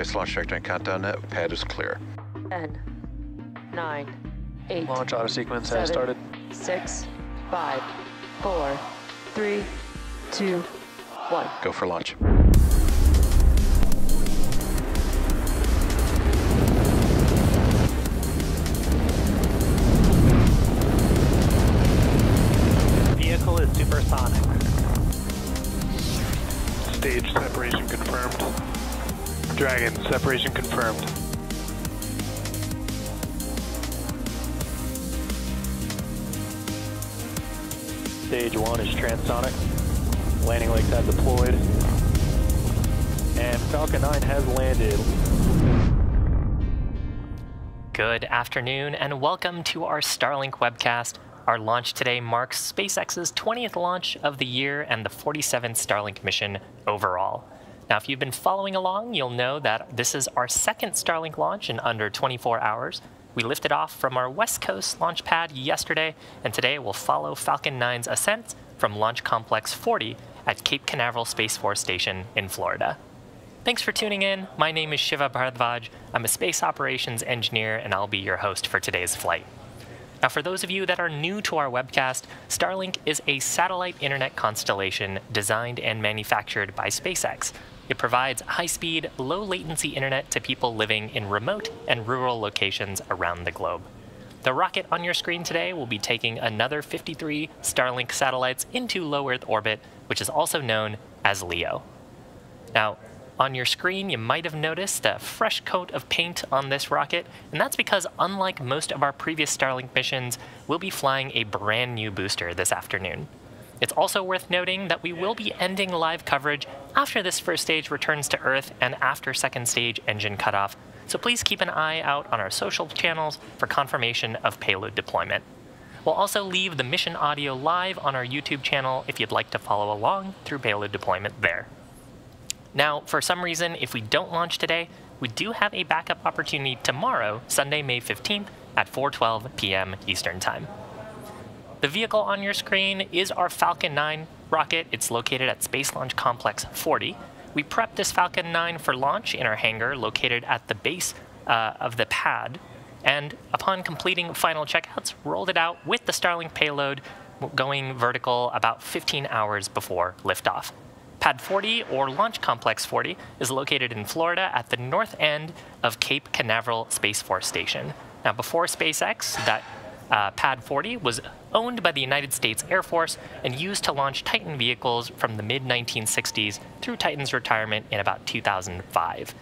Nice launch trajectory countdown net. Pad is clear. 10, 9, 8. Launch auto sequence 7, has started. 6, 5, 4, 3, 2, 1. Go for launch. Vehicle is supersonic. Stage separation confirmed. Dragon, separation confirmed. Stage 1 is transonic. Landing legs have deployed. And Falcon 9 has landed. Good afternoon and welcome to our Starlink webcast. Our launch today marks SpaceX's 20th launch of the year and the 47th Starlink mission overall. Now, if you've been following along, you'll know that this is our second Starlink launch in under 24 hours. We lifted off from our West Coast launch pad yesterday, and today we'll follow Falcon 9's ascent from Launch Complex 40 at Cape Canaveral Space Force Station in Florida. Thanks for tuning in. My name is Shiva Bharadwaj. I'm a space operations engineer, and I'll be your host for today's flight. Now, for those of you that are new to our webcast, Starlink is a satellite internet constellation designed and manufactured by SpaceX. It provides high-speed, low-latency internet to people living in remote and rural locations around the globe. The rocket on your screen today will be taking another 53 Starlink satellites into low Earth orbit, which is also known as LEO. Now, On your screen, you might have noticed a fresh coat of paint on this rocket, and that's because unlike most of our previous Starlink missions, we'll be flying a brand new booster this afternoon. It's also worth noting that we will be ending live coverage after this first stage returns to Earth and after second stage engine cutoff, so please keep an eye out on our social channels for confirmation of payload deployment. We'll also leave the mission audio live on our YouTube channel if you'd like to follow along through payload deployment there. Now, for some reason, if we don't launch today, we do have a backup opportunity tomorrow, Sunday, May 15th at 4:12 p.m. Eastern Time. The vehicle on your screen is our Falcon 9 rocket. It's located at Space Launch Complex 40. We prepped this Falcon 9 for launch in our hangar located at the base of the pad, and upon completing final checkouts, rolled it out with the Starlink payload going vertical about 15 hours before liftoff. Pad 40, or Launch Complex 40, is located in Florida at the north end of Cape Canaveral Space Force Station. Now, before SpaceX, that Pad 40 was owned by the United States Air Force and used to launch Titan vehicles from the mid-1960s through Titan's retirement in about 2005.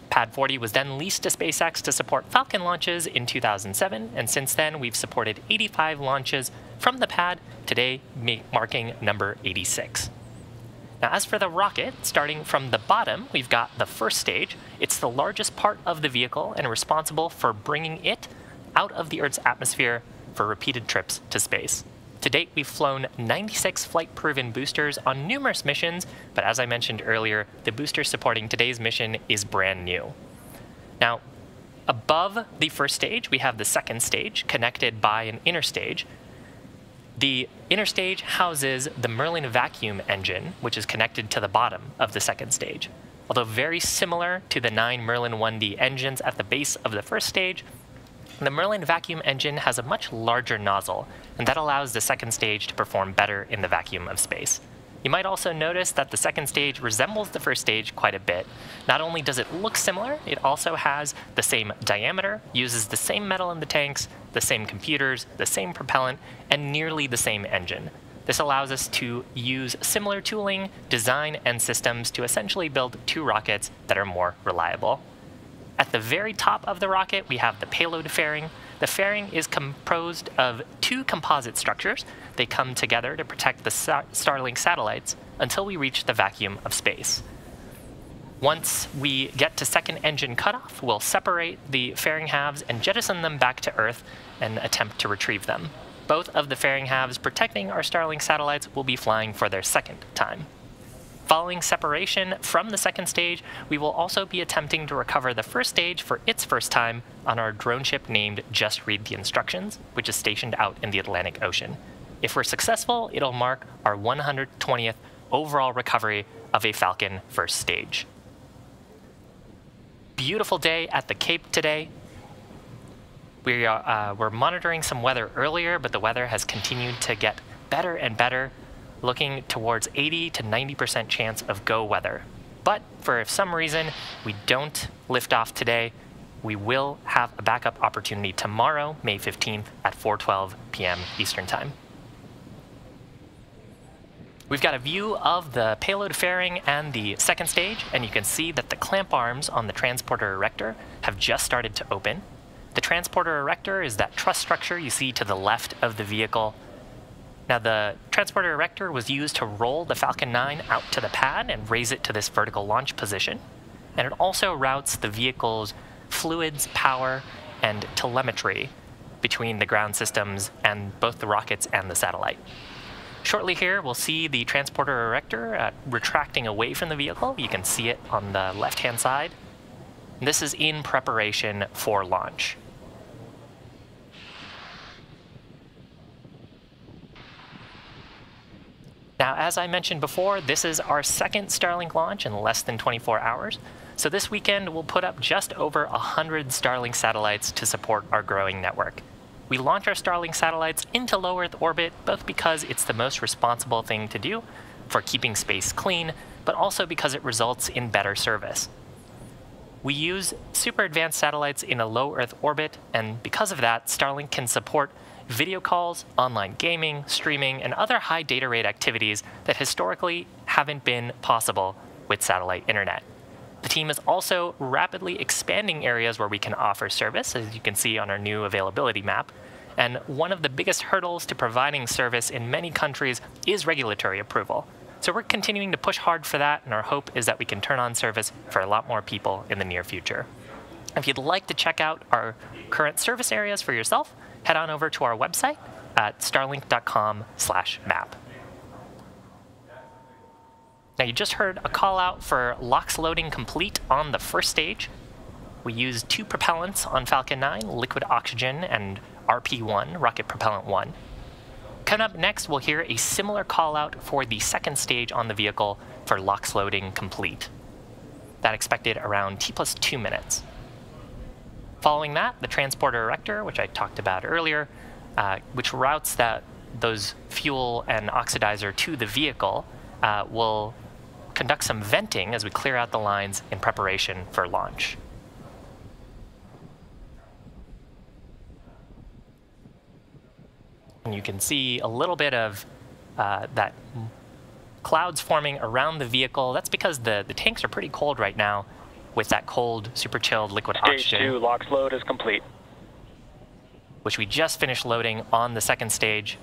Pad 40 was then leased to SpaceX to support Falcon launches in 2007, and since then we've supported 85 launches from the pad, today marking number 86. Now, as for the rocket, starting from the bottom, we've got the first stage. It's the largest part of the vehicle and responsible for bringing it out of the Earth's atmosphere for repeated trips to space. To date, we've flown 96 flight-proven boosters on numerous missions, but as I mentioned earlier, the booster supporting today's mission is brand new. Now, above the first stage, we have the second stage, connected by an inner stage. The inner stage houses the Merlin vacuum engine, which is connected to the bottom of the second stage. Although very similar to the 9 Merlin 1D engines at the base of the first stage, the Merlin vacuum engine has a much larger nozzle, and that allows the second stage to perform better in the vacuum of space. You might also notice that the second stage resembles the first stage quite a bit. Not only does it look similar, it also has the same diameter, uses the same metal in the tanks, the same computers, the same propellant, and nearly the same engine. This allows us to use similar tooling, design, and systems to essentially build 2 rockets that are more reliable. At the very top of the rocket, we have the payload fairing. The fairing is composed of 2 composite structures. They come together to protect the Starlink satellites until we reach the vacuum of space. Once we get to second engine cutoff, we'll separate the fairing halves and jettison them back to Earth and attempt to retrieve them. Both of the fairing halves protecting our Starlink satellites will be flying for their second time. Following separation from the second stage, we will also be attempting to recover the first stage for its first time on our drone ship named Just Read the Instructions, which is stationed out in the Atlantic Ocean. If we're successful, it'll mark our 120th overall recovery of a Falcon first stage. Beautiful day at the Cape today. We're monitoring some weather earlier, but the weather has continued to get better and better, looking towards 80 to 90% chance of go weather. But for if some reason we don't lift off today, we will have a backup opportunity tomorrow, May 15th at 4:12 p.m. Eastern Time. We've got a view of the payload fairing and the second stage, and you can see that the clamp arms on the transporter erector have just started to open. The transporter erector is that truss structure you see to the left of the vehicle. Now, the transporter erector was used to roll the Falcon 9 out to the pad and raise it to this vertical launch position. And it also routes the vehicle's fluids, power, and telemetry between the ground systems and both the rockets and the satellite. Shortly here, we'll see the transporter erector retracting away from the vehicle. You can see it on the left-hand side. And this is in preparation for launch. Now, as I mentioned before, this is our second Starlink launch in less than 24 hours. So this weekend, we'll put up just over 100 Starlink satellites to support our growing network. We launch our Starlink satellites into low Earth orbit, both because it's the most responsible thing to do for keeping space clean, but also because it results in better service. We use super advanced satellites in a low Earth orbit, and because of that, Starlink can support video calls, online gaming, streaming, and other high data rate activities that historically haven't been possible with satellite internet. team is also rapidly expanding areas where we can offer service, as you can see on our new availability map. And one of the biggest hurdles to providing service in many countries is regulatory approval. So we're continuing to push hard for that, and our hope is that we can turn on service for a lot more people in the near future. If you'd like to check out our current service areas for yourself, head on over to our website at starlink.com/map. Now, you just heard a call out for LOX loading complete on the first stage. We used 2 propellants on Falcon 9, liquid oxygen and RP1, rocket propellant 1. Coming up next, we'll hear a similar call out for the second stage on the vehicle for LOX loading complete. That expected around T+2 minutes. Following that, the transporter erector, which I talked about earlier, which routes those fuel and oxidizer to the vehicle, will conduct some venting as we clear out the lines in preparation for launch. And you can see a little bit of that clouds forming around the vehicle. That's because the tanks are pretty cold right now with that cold, super chilled liquid oxygen. Stage 2 LOX load is complete. Which we just finished loading on the second stage.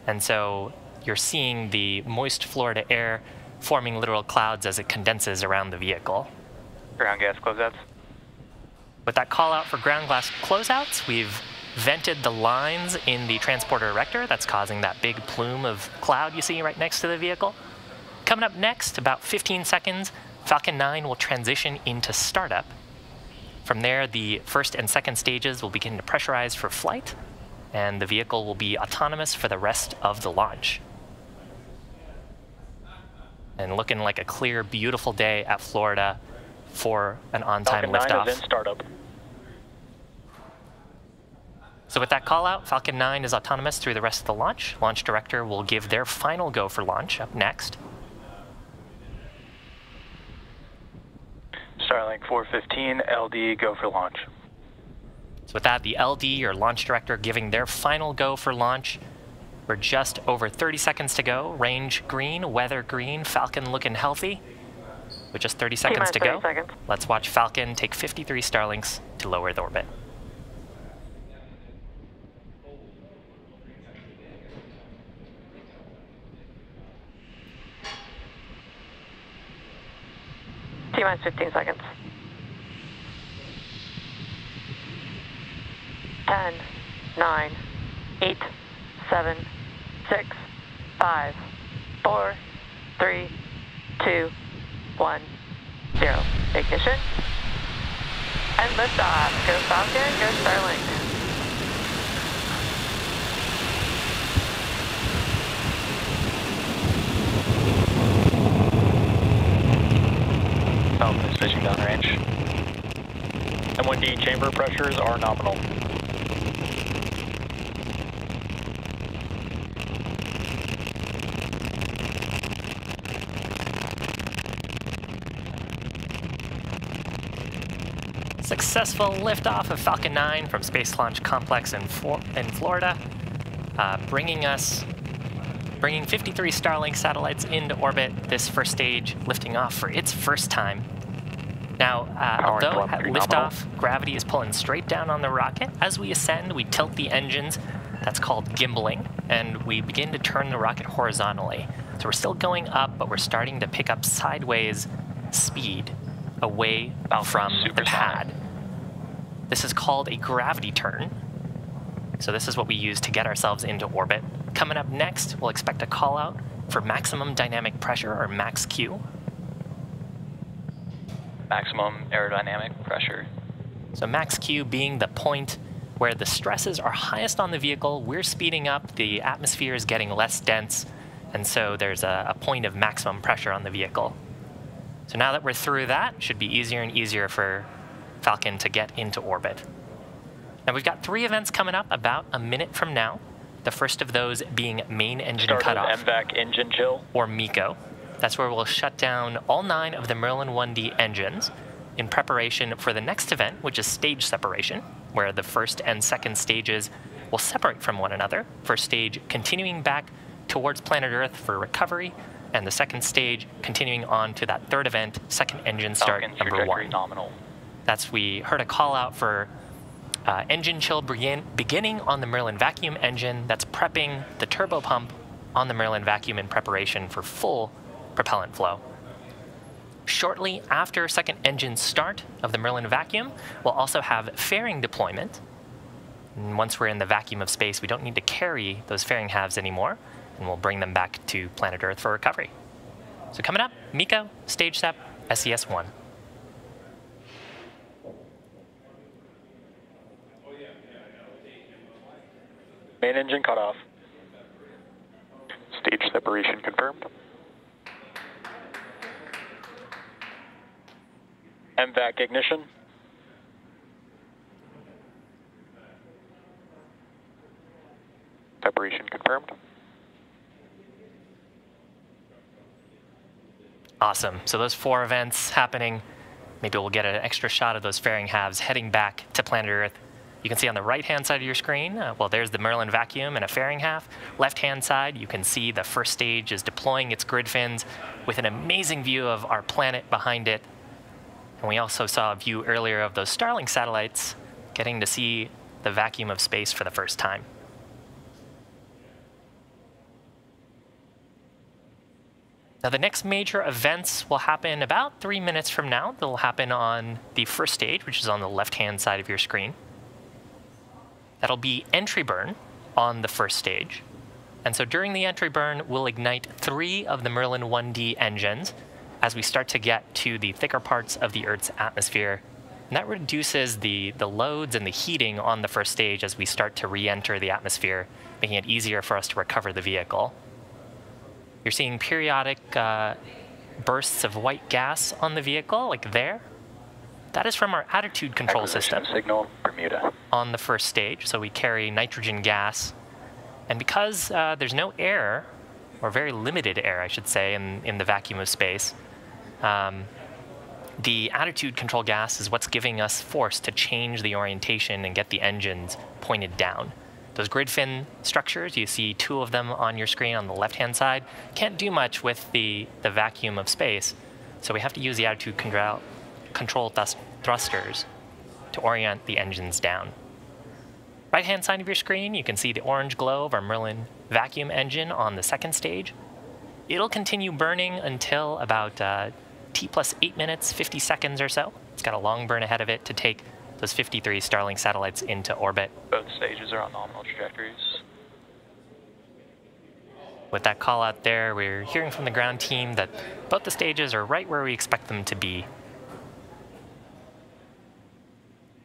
And so you're seeing the moist Florida air forming literal clouds as it condenses around the vehicle. Ground gas closeouts. With that call out for ground glass closeouts, we've vented the lines in the transporter erector that's causing that big plume of cloud you see right next to the vehicle. Coming up next, about 15 seconds, Falcon 9 will transition into startup. From there, the first and second stages will begin to pressurize for flight, and the vehicle will be autonomous for the rest of the launch. And looking like a clear, beautiful day at Florida for an on-time liftoff. Falcon 9 is in startup. So with that call out, Falcon 9 is autonomous through the rest of the launch. Launch director will give their final go for launch up next. Starlink 415, LD, go for launch. So with that, the LD, or launch director, giving their final go for launch. We're just over 30 seconds to go. Range green, weather green, Falcon looking healthy. With just 30 seconds to go, let's watch Falcon take 53 Starlinks to low Earth orbit. T-minus 15 seconds. 10, 9, 8, 7, 6, 5, 4, 3, 2, 1, 0. Ignition. And liftoff. Go Falcon, go Starlink. Falcon is fishing downrange. M1D chamber pressures are nominal. Successful liftoff of Falcon 9 from Space Launch Complex in Florida, bringing 53 Starlink satellites into orbit. This first stage lifting off for its first time. Now, although at liftoff, gravity is pulling straight down on the rocket, as we ascend, we tilt the engines. That's called gimbaling, and we begin to turn the rocket horizontally. So we're still going up, but we're starting to pick up sideways speed away from the pad. This is called a gravity turn. So this is what we use to get ourselves into orbit. Coming up next, we'll expect a call out for maximum dynamic pressure, or max Q. Maximum aerodynamic pressure. So max Q being the point where the stresses are highest on the vehicle, we're speeding up, the atmosphere is getting less dense, and so there's a point of maximum pressure on the vehicle. So now that we're through that, it should be easier and easier for Falcon to get into orbit. Now we've got 3 events coming up about a minute from now. The first of those being main engine cutoff, MVAC engine chill, or MECO. That's where we'll shut down all 9 of the Merlin 1D engines in preparation for the next event, which is stage separation, where the first and second stages will separate from one another. First stage continuing back towards planet Earth for recovery, and the second stage continuing on to that third event, second engine start Falcon, number trajectory 1. nominal. We heard a call out for engine chill beginning on the Merlin vacuum engine that's prepping the turbo pump on the Merlin vacuum in preparation for full propellant flow. Shortly after second engine start of the Merlin vacuum, we'll also have fairing deployment. And once we're in the vacuum of space, we don't need to carry those fairing halves anymore, and we'll bring them back to planet Earth for recovery. So coming up, MECO, stage step, SES-1. Main engine cut off. Stage separation confirmed. MVAC ignition. Separation confirmed. Awesome. So those 4 events happening. Maybe we'll get an extra shot of those fairing halves heading back to planet Earth. You can see on the right-hand side of your screen, well, there's the Merlin vacuum and a fairing half. Left-hand side, you can see the first stage is deploying its grid fins with an amazing view of our planet behind it. And we also saw a view earlier of those Starlink satellites getting to see the vacuum of space for the first time. Now, the next major events will happen about 3 minutes from now. They'll happen on the first stage, which is on the left-hand side of your screen. That'll be entry burn on the first stage. And so during the entry burn, we'll ignite 3 of the Merlin 1D engines as we start to get to the thicker parts of the Earth's atmosphere. And that reduces the loads and the heating on the first stage as we start to re-enter the atmosphere, making it easier for us to recover the vehicle. You're seeing periodic bursts of white gas on the vehicle, like there. That is from our attitude control system Signal, Bermuda. on the first stage. So we carry nitrogen gas. And because there's no air, or very limited air, I should say, in the vacuum of space, the attitude control gas is what's giving us force to change the orientation and get the engines pointed down. Those grid fin structures, you see 2 of them on your screen on the left-hand side, can't do much with the vacuum of space. So we have to use the attitude control thrusters to orient the engines down. Right-hand side of your screen, you can see the orange glow of our Merlin vacuum engine on the second stage. It'll continue burning until about T plus 8 minutes, 50 seconds or so. It's got a long burn ahead of it to take those 53 Starlink satellites into orbit. Both stages are on nominal trajectories. With that call out there, we're hearing from the ground team that both the stages are right where we expect them to be.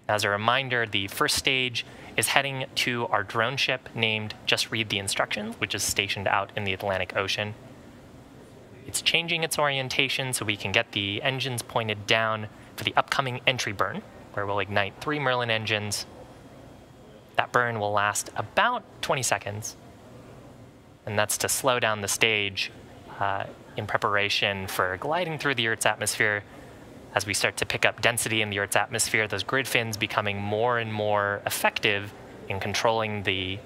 As a reminder, the first stage is heading to our drone ship named Just Read the Instructions, which is stationed out in the Atlantic Ocean. It's changing its orientation so we can get the engines pointed down for the upcoming entry burn, where we'll ignite 3 Merlin engines. That burn will last about 20 seconds. And that's to slow down the stage in preparation for gliding through the Earth's atmosphere. As we start to pick up density in the Earth's atmosphere, those grid fins becoming more and more effective in controlling the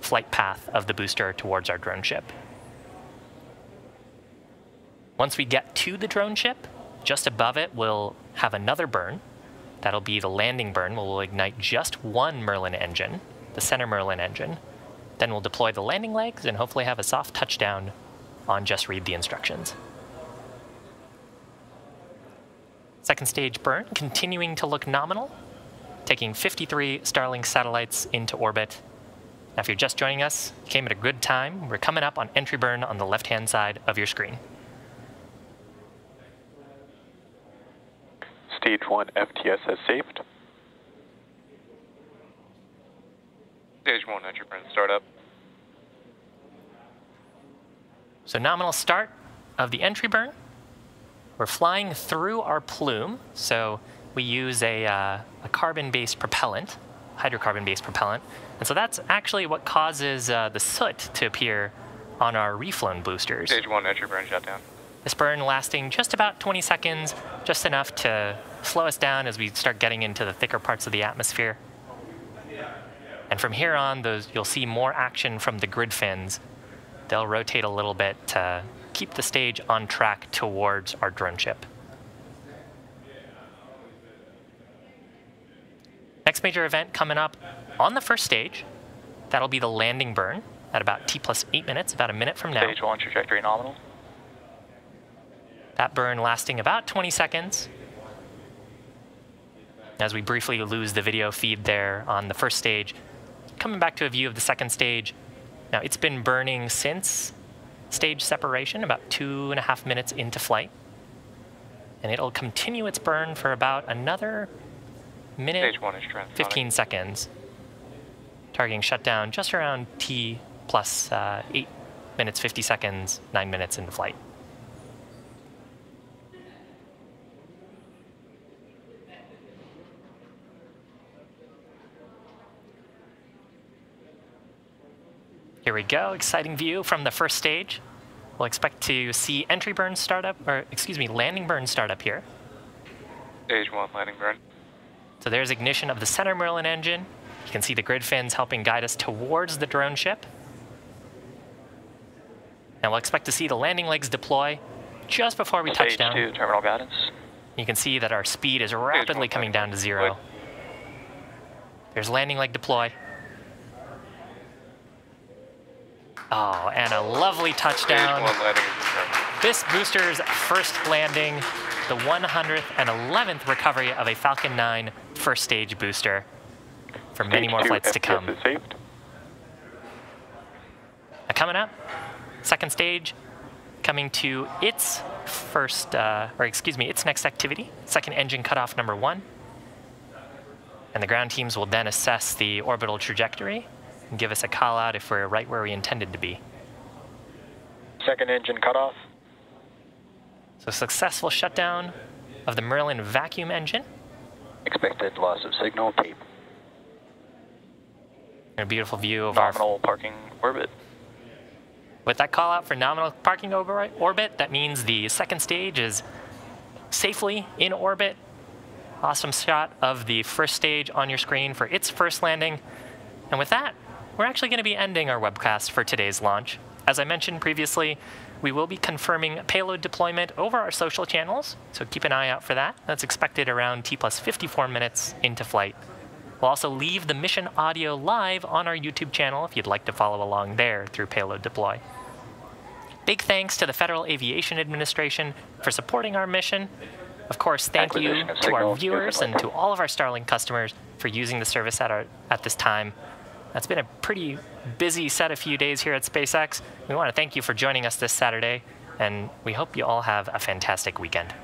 flight path of the booster towards our drone ship. Once we get to the drone ship, just above it, we'll have another burn. That'll be the landing burn, where we'll ignite just 1 Merlin engine, the center Merlin engine. Then we'll deploy the landing legs and hopefully have a soft touchdown on Just Read the Instructions. Second stage burn, continuing to look nominal, taking 53 Starlink satellites into orbit. Now, if you're just joining us, you came at a good time. We're coming up on entry burn on the left-hand side of your screen. Stage 1 FTS has saved. Stage 1 entry burn startup. So nominal start of the entry burn. We're flying through our plume, so we use a carbon-based propellant, hydrocarbon-based propellant. And so that's actually what causes the soot to appear on our reflown boosters. Stage 1 entry burn shutdown. This burn lasting just about 20 seconds, just enough to slow us down as we start getting into the thicker parts of the atmosphere. And from here on, you'll see more action from the grid fins. They'll rotate a little bit to keep the stage on track towards our drone ship. Next major event coming up on the first stage, that'll be the landing burn at about T+8 minutes, about a minute from now. Stage 1 trajectory nominal. That burn lasting about 20 seconds. As we briefly lose the video feed there on the first stage. Coming back to a view of the second stage. Now, it's been burning since stage separation, about 2.5 minutes into flight. And it'll continue its burn for about another minute, Stage 1 is transonic. 15 seconds. Targeting shutdown just around T plus 8 minutes, 50 seconds, 9 minutes into flight. Here we go, exciting view from the first stage. We'll expect to see entry burn startup, or excuse me, landing burn startup here. Stage 1 landing burn. So there's ignition of the center Merlin engine. You can see the grid fins helping guide us towards the drone ship. And we'll expect to see the landing legs deploy just before we touch down. Stage 2 terminal guidance. You can see that our speed is rapidly coming down to 0. There's landing leg deploy. Oh, and a lovely touchdown. This booster's first landing, the 111th recovery of a Falcon 9 first stage booster for many more flights to come. Now coming up, second stage, coming to its its next activity, second engine cutoff number 1. And the ground teams will then assess the orbital trajectory and give us a call out if we're right where we intended to be. Second engine cutoff. So successful shutdown of the Merlin vacuum engine. Expected loss of signal tape. And a beautiful view of nominal parking orbit. With that call out for nominal parking orbit, that means the second stage is safely in orbit. Awesome shot of the first stage on your screen for its first landing. And with that, we're actually going to be ending our webcast for today's launch. As I mentioned previously, we will be confirming payload deployment over our social channels, so keep an eye out for that. That's expected around T+54 minutes into flight. We'll also leave the mission audio live on our YouTube channel if you'd like to follow along there through payload deploy. Big thanks to the Federal Aviation Administration for supporting our mission. Of course, thank you to our viewers and to all of our Starlink customers for using the service at this time. That's been a pretty busy set of few days here at SpaceX. We want to thank you for joining us this Saturday, and we hope you all have a fantastic weekend.